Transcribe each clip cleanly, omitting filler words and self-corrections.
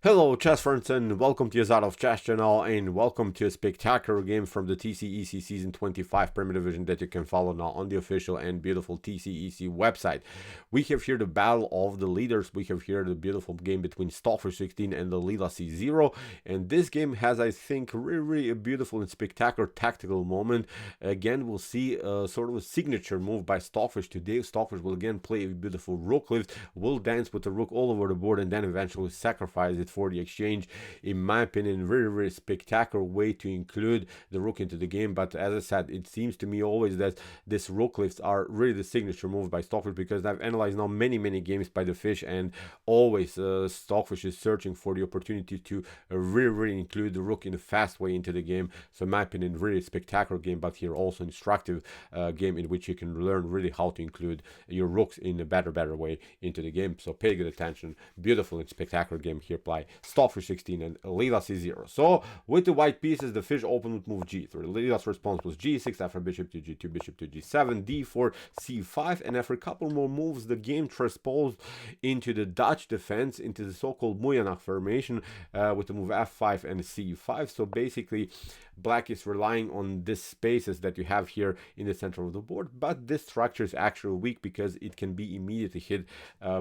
Hello chess friends and welcome to A00 Chess channel and welcome to a spectacular game from the TCEC Season 25 Premier Division that you can follow now on the official and beautiful TCEC website. We have here the battle of the leaders. We have here the beautiful game between Stockfish 16 and the Leela C Zero, and this game has, I think, really a beautiful and spectacular tactical moment. Again, we'll see sort of a signature move by Stockfish today. Stockfish will again play a beautiful rook lift, will dance with the rook all over the board and then eventually sacrifice it for the exchange. In my opinion, very spectacular way to include the rook into the game. But as I said, it seems to me always that this rook lifts are really the signature move by Stockfish, because I've analyzed now many games by the fish, and always Stockfish is searching for the opportunity to really include the rook in a fast way into the game. So in my opinion, really spectacular game, but here also instructive game in which you can learn really how to include your rooks in a better way into the game. So pay good attention. Beautiful and spectacular game here by Stockfish 16 and Leela C Zero. So with the white pieces, the fish opened with move G3. Leela's response was G6 after bishop to G2, bishop to G7, D4, C5, and after a couple more moves, the game transposed into the Dutch defense, into the so-called Mujanach formation with the move F5 and C5. So basically, black is relying on these spaces that you have here in the center of the board, but this structure is actually weak because it can be immediately hit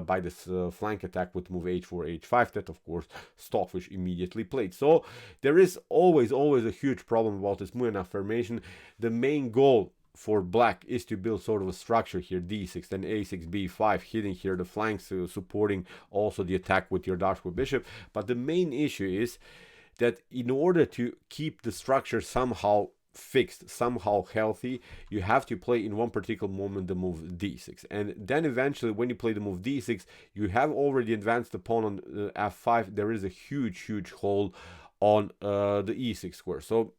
by this flank attack with move H4, H5 that of course Stockfish immediately played. So there is always a huge problem about this Mujanach formation. The main goal for black is to build sort of a structure here, D6, then A6, B5, hitting here the flanks, supporting also the attack with your Dark bishop. But the main issue is that in order to keep the structure somehow fixed, somehow healthy, you have to play in one particular moment the move D6, and then eventually when you play the move D6, you have already advanced the pawn on F5. There is a huge hole on the E6 square. So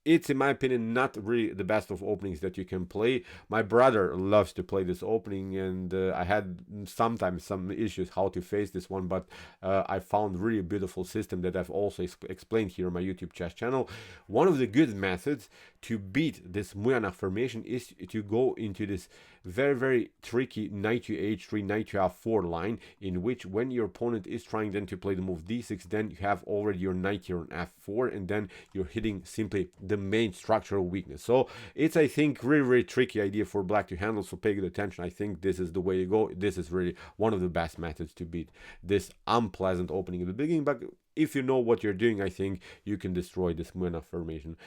it's, in my opinion, not really the best of openings that you can play. My brother loves to play this opening, and I had sometimes some issues how to face this one, but I found really a beautiful system that I've also explained here on my YouTube chess channel. One of the good methods to beat this Mujanach formation is to go into this very tricky knight to h3, knight to f4 line, in which when your opponent is trying then to play the move d6, then you have already your knight here on f4, and then you're hitting simply the main structural weakness. So it's, I think, really tricky idea for black to handle, so pay good attention. I think this is the way to go. This is really one of the best methods to beat this unpleasant opening at the beginning, but if you know what you're doing, I think you can destroy this Mujanach formation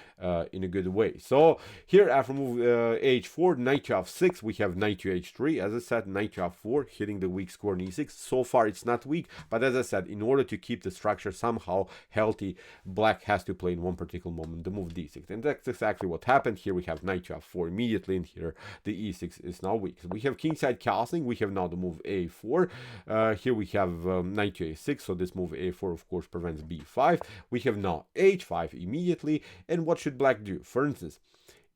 in a good way. So here after move h4, knight to f6, we have knight to h3. As I said, knight to f4, hitting the weak square on e6. So far it's not weak, but as I said, in order to keep the structure somehow healthy, black has to play in one particular moment the move d6. And that's exactly what happened. Here we have knight to f4 immediately, and here the e6 is now weak. So we have kingside castling. We have now the move a4. Here we have knight to a6, so this move a4 of course prevents b5. We have now h5 immediately, and what should black do? For instance,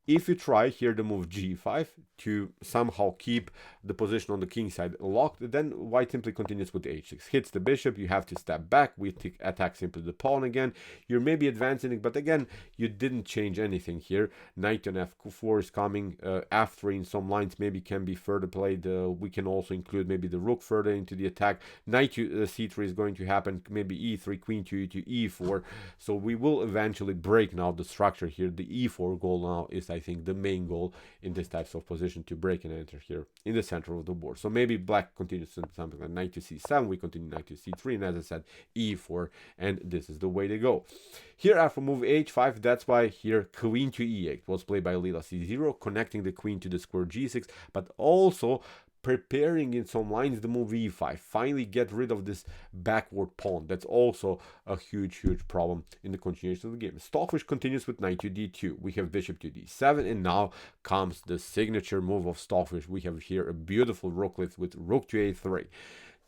if you try here the move g5 to somehow keep the position on the king side locked, then white simply continues with h6, hits the bishop. You have to step back. We attack simply the pawn again. You're maybe advancing it, but again, you didn't change anything here. Knight on f4 is coming. F3 in some lines maybe can be further played. We can also include maybe the rook further into the attack. Knight to c3 is going to happen. Maybe e3, queen to e4. So we will eventually break now the structure here. The e4 goal now is, I think, the main goal in this types of position, to break and enter here in the center of the board. So maybe black continues something like knight to c7, we continue knight to c3, and as I said, e4, and this is the way to go. Here after move h5, that's why here queen to e8 was played by Leela C Zero, connecting the queen to the square g6, but also preparing in some lines the move e5, finally get rid of this backward pawn. That's also a huge problem in the continuation of the game. Stockfish continues with knight to d2. We have bishop to d7, and now comes the signature move of Stockfish. We have here a beautiful rook lift with rook to a3.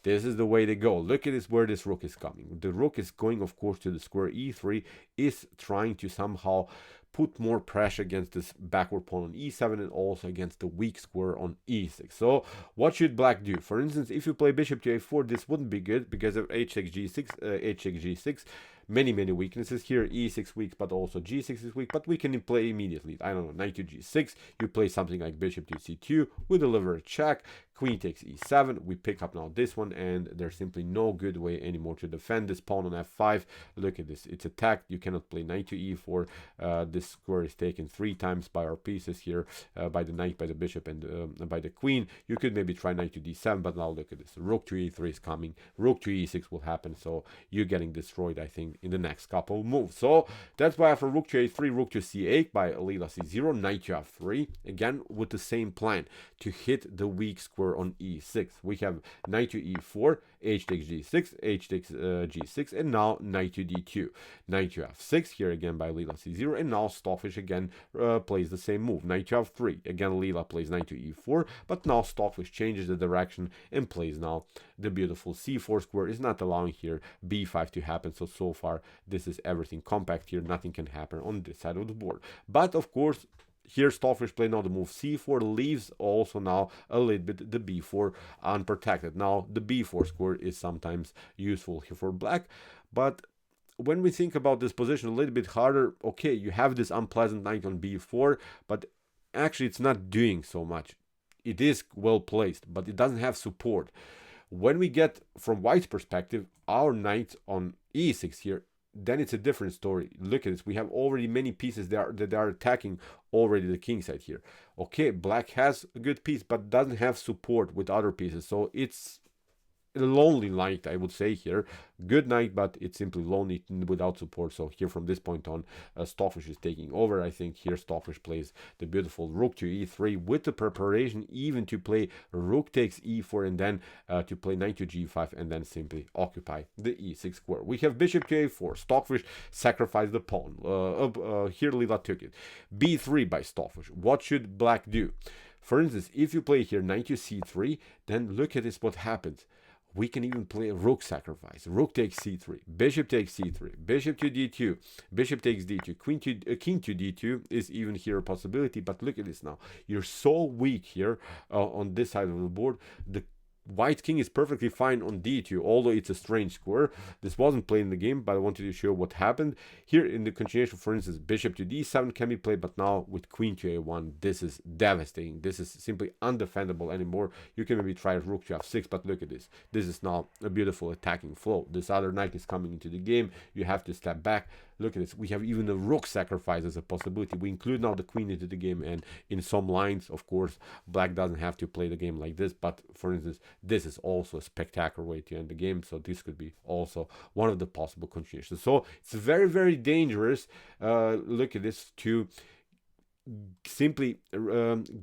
This is the way to go. Look at this, where this rook is coming. The rook is going, of course, to the square e3, is trying to somehow put more pressure against this backward pawn on e7 and also against the weak square on e6. So what should black do? For instance, if you play bishop to a4, this wouldn't be good because of Hg6, many weaknesses here. e6 weak, but also g6 is weak, but we can play immediately. I don't know, knight to g6, you play something like bishop to c2, we deliver a check, Queen takes e7, we pick up now this one, and there's simply no good way anymore to defend this pawn on f5. Look at this, it's attacked, you cannot play knight to e4. This square is taken 3 times by our pieces here, by the knight, by the bishop, and by the queen. You could maybe try knight to d7, but now look at this, rook to e3 is coming, rook to e6 will happen, so you're getting destroyed, I think, in the next couple of moves. So that's why after rook to a3, rook to c8 by Leela C Zero, knight to f3, again with the same plan to hit the weak square on e6. We have knight to e4, h takes g6, h takes g6, and now knight to d2, knight to f6 here again by Leela C Zero, and now Stockfish again plays the same move, knight to f3. Again Leela plays knight to e4, but now Stockfish changes the direction and plays now the beautiful c4 square. Is not allowing here b5 to happen. So far this is everything compact here, nothing can happen on this side of the board. But of course here Stockfish play now the move c4, leaves also now a little bit the b4 unprotected. Now the b4 square is sometimes useful here for black, but when we think about this position a little bit harder, okay, you have this unpleasant knight on b4, but actually it's not doing so much. It is well placed, but it doesn't have support. When we get from white's perspective our knight on e6 here, then it's a different story. Look at this, we have already many pieces that are attacking already the king side here. Okay, black has a good piece but doesn't have support with other pieces, so it's a lonely knight, I would say here. Good knight, but it's simply lonely without support. So here from this point on, Stockfish is taking over. I think here Stockfish plays the beautiful rook to e3 with the preparation even to play rook takes e4, and then to play knight to g5, and then simply occupy the e6 square. We have bishop to a4. Stockfish sacrificed the pawn. Here Leela took it. b3 by Stockfish. What should black do? For instance, if you play here knight to c3, then look at this, what happens. We can even play a rook sacrifice. Rook takes c3, bishop takes c3, bishop to d2, bishop takes d2, king to d2 is even here a possibility. But look at this now. You're so weak here on this side of the board. The white king is perfectly fine on d2, although it's a strange square. This wasn't played in the game, but I wanted to show what happened. Here in the continuation, for instance, bishop to d7 can be played, but now with queen to a1, this is devastating. This is simply undefendable anymore. You can maybe try rook to f6, but look at this. This is now a beautiful attacking flow. This other knight is coming into the game. You have to step back. Look at this. We have even a rook sacrifice as a possibility. We include now the queen into the game, and in some lines, of course, black doesn't have to play the game like this. But for instance, this is also a spectacular way to end the game. So this could be also one of the possible continuations. So it's very, very dangerous. Look at this, to simply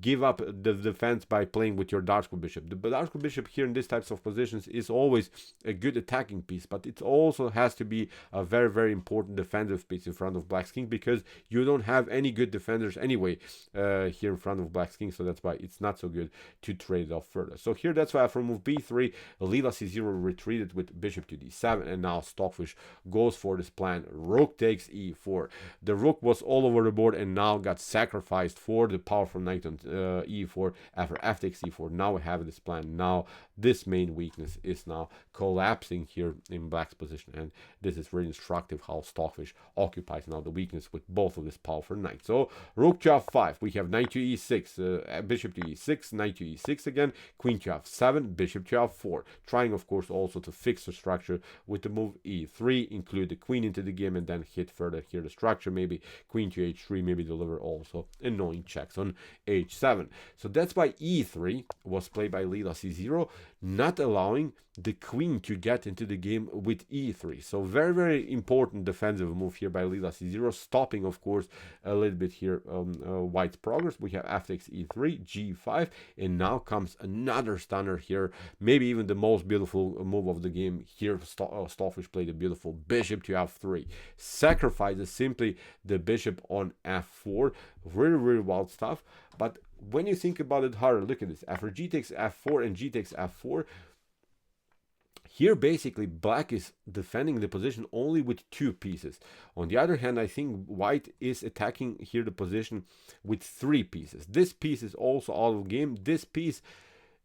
give up the defense by playing with your dark square bishop. The dark square bishop here in these types of positions is always a good attacking piece, but it also has to be a very, very important defensive piece in front of black's king, because you don't have any good defenders anyway here in front of black's king. So that's why it's not so good to trade it off further. So here, that's why after move b3, Leela C Zero retreated with bishop to d7, and now Stockfish goes for this plan. Rook takes e4. The rook was all over the board and now got sacrificed for the powerful knight on e4 after f takes e4. Now we have this plan. Now this main weakness is now collapsing here in black's position, and this is really instructive how Stockfish occupies now the weakness with both of this powerful knight. So rook to f5, we have knight to e6, bishop to e6, knight to e6 again, queen to f7, bishop to f4, trying of course also to fix the structure with the move e3, include the queen into the game, and then hit further here the structure, maybe queen to h3, maybe deliver also annoying checks on h7. So that's why e3 was played by Leela C Zero, not allowing the queen to get into the game with e3. So very, very important defensive move here by Leela C Zero, stopping of course a little bit here white's progress. We have f takes e3, g5, and now comes another stunner here, maybe even the most beautiful move of the game here. Stockfish played a beautiful bishop to f3, sacrifices simply the bishop on f4. Really, really wild stuff. But when you think about it harder, look at this. After g takes f4 and g takes f4, here basically black is defending the position only with 2 pieces. On the other hand, I think white is attacking here the position with 3 pieces. This piece is also out of game. This piece,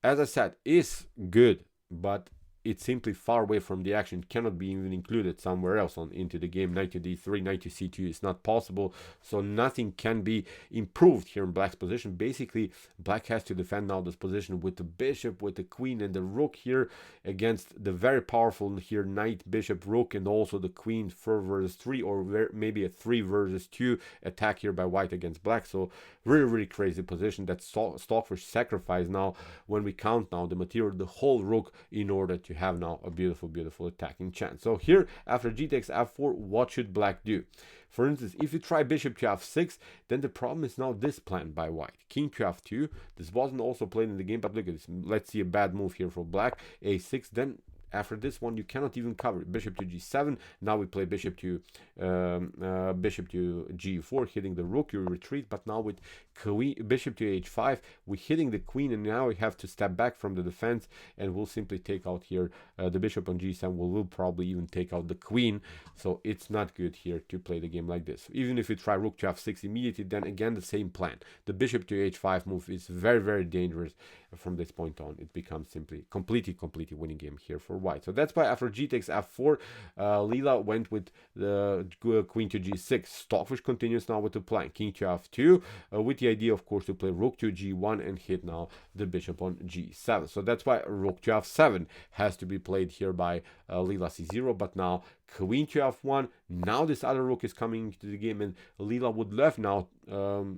as I said, is good, but it's simply far away from the action, cannot be even included somewhere else on into the game. Knight to d3, knight to c2 is not possible, so nothing can be improved here in black's position. Basically, black has to defend now this position with the bishop, with the queen and the rook here against the very powerful here knight, bishop, rook, and also the queen 4 versus 3, or maybe a 3 versus 2 attack here by white against black. So really crazy position that Stockfish sacrifice now when we count now the material, the whole rook, in order to have now a beautiful attacking chance. So here after g takes f4, what should black do? For instance, if you try bishop to f6, then the problem is now this plan by white. King to f2, this wasn't also played in the game, but look at this. Let's see a bad move here for black. a6, then after this one you cannot even cover it. Bishop to g7. Now we play bishop to g4, hitting the rook, you retreat. But now with bishop to h5, we're hitting the queen, and now we have to step back from the defense, and we'll simply take out here the bishop on g7. We'll probably even take out the queen, so it's not good here to play the game like this. Even if you try rook to f6 immediately, then again the same plan. The bishop to h5 move is very dangerous. From this point on, it becomes simply completely winning game here for white. So that's why after g takes f4, Leela went with the queen to g6. Stockfish continues now with the plan king to f2, with the idea of course to play rook to g1 and hit now the bishop on g7. So that's why rook to f7 has to be played here by Leela C Zero. But now queen to f1, now this other rook is coming into the game, and Leela would love now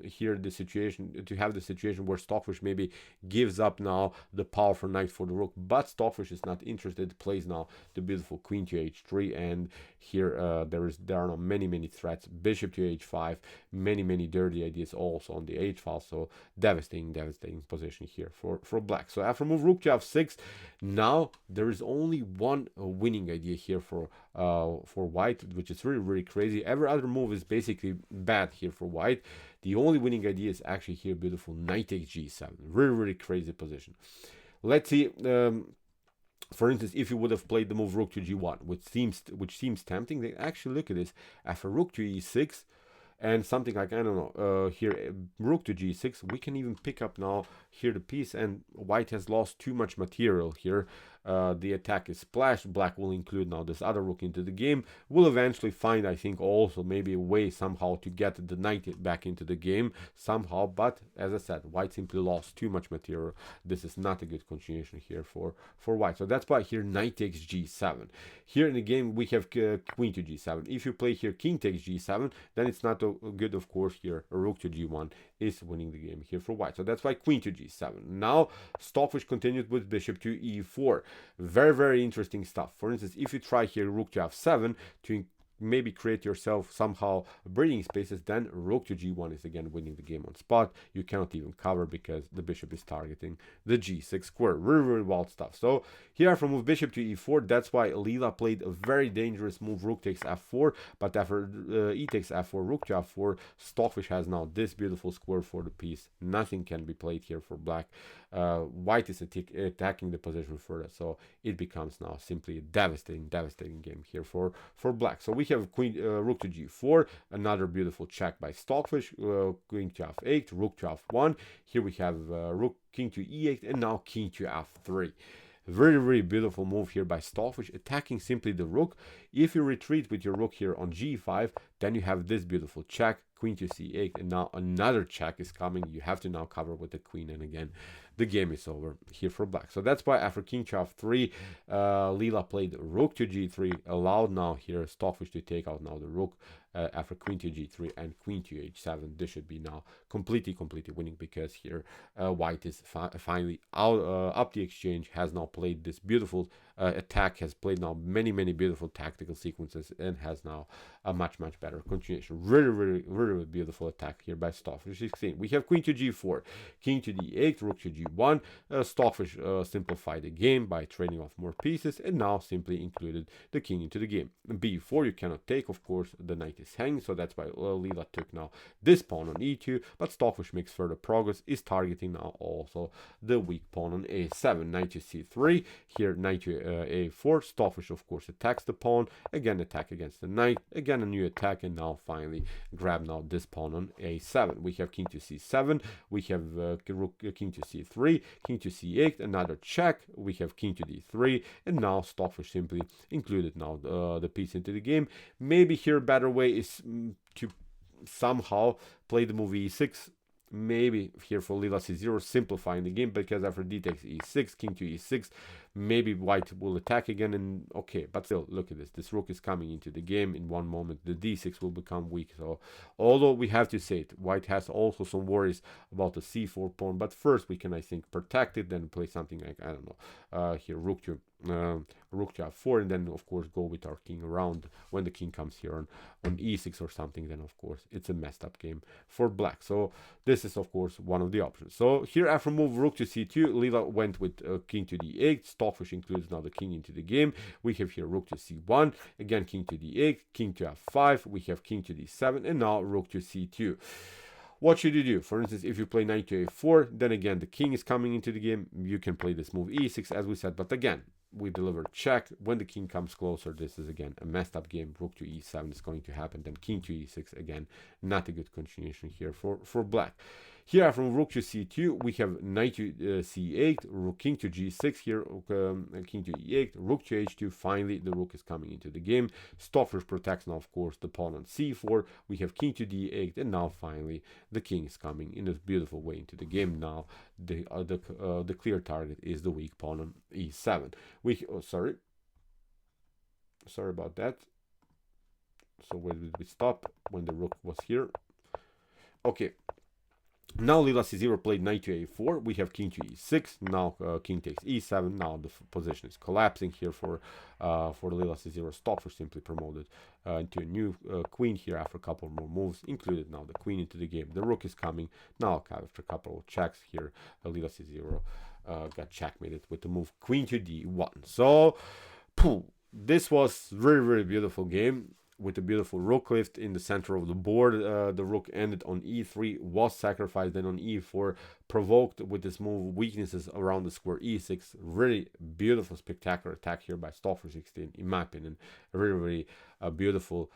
here the situation to have the situation where Stockfish maybe gives up now the power for knight for the rook, but Stockfish is not interested, plays now the beautiful queen to h3, and here there are now many threats. Bishop to h5, many dirty ideas also on the h file. So devastating position here for black. So after move rook to f6, now there is only one winning idea here for white, which is really crazy. Every other move is basically bad here for white. The only winning idea is actually here beautiful knight takes g7. Really crazy position. Let's see. For instance, if you would have played the move rook to g1, which seems tempting, they actually look at this. After rook to e6 and something like, I don't know, here rook to g6, we can even pick up now here the piece, and white has lost too much material here. The attack is splashed. Black will include now this other rook into the game. Will eventually find, I think, also maybe a way somehow to get the knight back into the game somehow. But as I said, white simply lost too much material. This is not a good continuation here for white. So that's why here knight takes g7. Here in the game we have queen to g7. If you play here king takes g7, then it's not good, of course. Here rook to g1 is winning the game here for white. So that's why queen to g7. Now Stockfish continued with bishop to e4. Very interesting stuff. For instance, if you try here rook to f7 to maybe create yourself somehow breathing spaces, then rook to g1 is again winning the game on spot. You cannot even cover because the bishop is targeting the g6 square. Really wild stuff. So here from move bishop to e4, that's why Leela played a very dangerous move rook takes f4. But after e takes f4, rook to f4, Stockfish has now this beautiful square for the piece. Nothing can be played here for black. White is attacking the position further, so it becomes now simply a devastating game here for black. So we have queen rook to g4, another beautiful check by Stockfish, queen to f8, rook to f1. Here we have rook king to e8, and now king to f3. Very beautiful move here by Stockfish, attacking simply the rook. If you retreat with your rook here on g5, then you have this beautiful check, queen to c8, and now another check is coming. You have to now cover with the queen, and again the game is over here for black. So that's why after king to f3, Leela played rook to g3, allowed now here Stockfish to take out now the rook. After queen to g3 and queen to h7, this should be now completely winning, because here white is finally out up the exchange, has now played this beautiful attack, has played now many beautiful tactical sequences, and has now a much better continuation. Really beautiful attack here by Stockfish. 16. We have queen to g4, king to d8, rook to g1. Stockfish simplified the game by trading off more pieces, and now simply included the king into the game. B4 you cannot take, of course. The knight white is hanging, so that's why Leela took now this pawn on e2, but Stockfish makes further progress, is targeting now also the weak pawn on a7, knight to c3, here knight to a4, Stockfish of course attacks the pawn, again attack against the knight, again a new attack, and now finally grab now this pawn on a7. We have king to c7, we have king to c3, king to c8, another check, we have king to d3, and now Stockfish simply included now the piece into the game. Maybe here a better way is to somehow play the move e6, maybe here for Leela C Zero, simplifying the game, because after d takes e6, king to e6, maybe white will attack again, and okay, but still, look at this rook is coming into the game. In one moment the d6 will become weak, so although we have to say it, white has also some worries about the c4 pawn, but first we can, I think, protect it, then play something like, I don't know, here rook to f4, and then of course go with our king around. When the king comes here on e6 or something, then of course it's a messed up game for black. So this is of course one of the options. So here after move rook to c2, Leela went with king to d8, Stockfish includes now the king into the game. We have here rook to c1, again king to d8, king to f5, we have king to d7, and now rook to c2. What should you do? For instance, if you play knight to a4, then again the king is coming into the game. You can play this move e6 as we said, but again we deliver check. When the king comes closer, this is again a messed up game. Rook to e7 is going to happen, then king to e6, again not a good continuation here for black. Here from rook to c2, we have knight to c8, king to g6, here king to e8, rook to h2. Finally the rook is coming into the game. Stockfish protects now of course the pawn on c4, we have king to d8, and now finally the king is coming in a beautiful way into the game. Now the clear target is the weak pawn on e7. Sorry about that. So where did we stop? When the rook was here. Okay, now Leela C Zero played knight to a4, we have king to e6, now king takes e7, now the position is collapsing here for Leela C Zero. Stockfish simply promoted into a new queen here after a couple more moves, included now the queen into the game. The rook is coming, now after a couple of checks here, Leela C Zero got checkmated with the move queen to d1. So this was very beautiful game, with a beautiful rook lift in the center of the board. The rook ended on e3, was sacrificed, then on e4, provoked with this move weaknesses around the square e6. Really beautiful, spectacular attack here by Stockfish 16, in my opinion. Really beautiful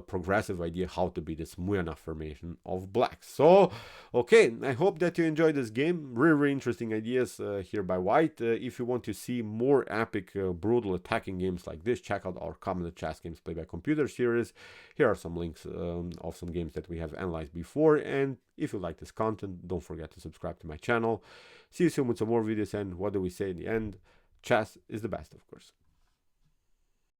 progressive idea how to beat this Muyana formation of black. So okay, I hope that you enjoyed this game. Really interesting ideas here by white. If you want to see more epic brutal attacking games like this, check out our Common Chess Games Play by Computer series. Here are some links of some games that we have analyzed before, and if you like this content, don't forget to subscribe to my channel. See you soon with some more videos, and what do we say in the end? Chess is the best, of course.